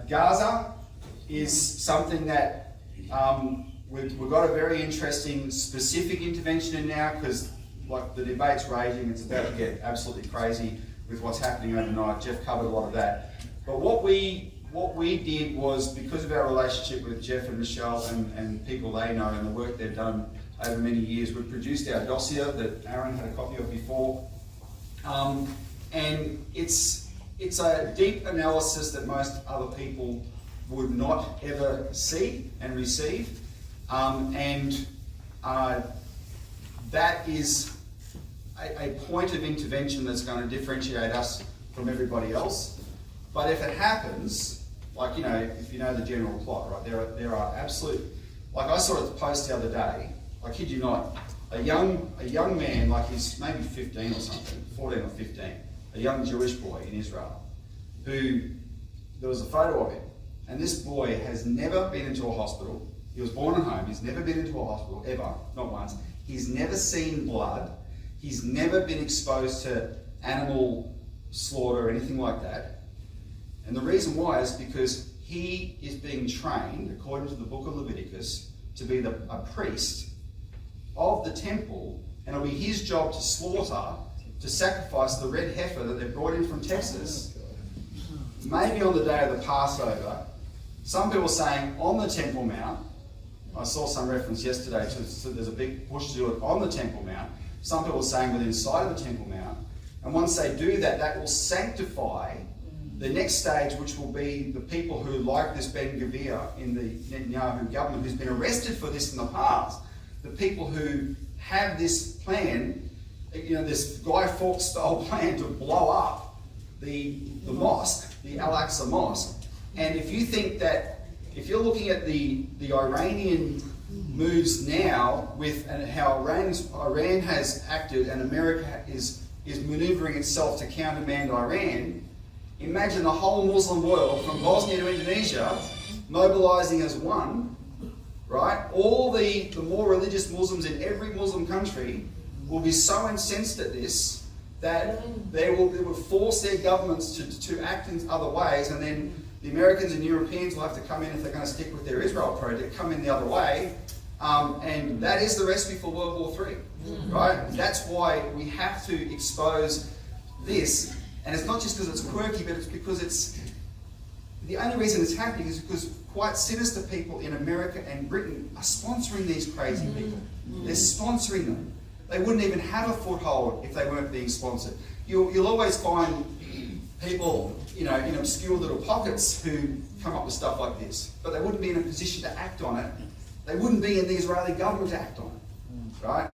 Gaza is something that we've got a very interesting specific intervention in now, because like the debate's raging, it's about to get absolutely crazy with what's happening overnight. Jeff covered a lot of that. But what we did was, because of our relationship with Jeff and Michelle and people they know and the work they've done over many years, we produced our dossier that Aaron had a copy of before. And it's a deep analysis that most other people would not ever see and receive. That is a point of intervention that's going to differentiate us from everybody else. But if it happens, like, you know, if you know the general plot, right, there are absolute, like I saw a post the other day, I kid you not, a young man, like he's maybe 15 or something, 14 or 15, a young Jewish boy in Israel, who, there was a photo of him, and this boy has never been into a hospital. He was born at home, he's never been into a hospital, ever, not once. He's never seen blood, he's never been exposed to animal slaughter or anything like that. And the reason why is because he is being trained, according to the book of Leviticus, to be a priest of the temple, and it'll be his job to slaughter, to sacrifice the red heifer that they brought in from Texas, maybe on the day of the Passover. Some people are saying on the Temple Mount. I saw some reference yesterday to there's a big push to do it on the Temple Mount. Some people are saying within sight of the Temple Mount. And once they do that, that will sanctify the next stage, which will be the people who, like this Ben-Gvir in the Netanyahu government, who's been arrested for this in the past, the people who have this plan, you know, this Guy Fawkes style plan to blow up the mosque, the Al-Aqsa Mosque. And if you think that, if you're looking at the Iranian moves now with and how Iran has acted and America is maneuvering itself to countermand Iran, imagine the whole Muslim world from Bosnia to Indonesia mobilizing as one, right? All the more religious Muslims in every Muslim country will be so incensed at this that they will force their governments to act in other ways, and then the Americans and Europeans will have to come in, if they're going to stick with their Israel project, come in the other way. And that is the recipe for World War III, right? That's why we have to expose this. And it's not just because it's quirky, but it's because it's, the only reason it's happening is because quite sinister people in America and Britain are sponsoring these crazy people. They're sponsoring them. They wouldn't even have a foothold if they weren't being sponsored. You'll always find people, you know, in obscure little pockets who come up with stuff like this, but they wouldn't be in a position to act on it. They wouldn't be in the Israeli government to act on it, right?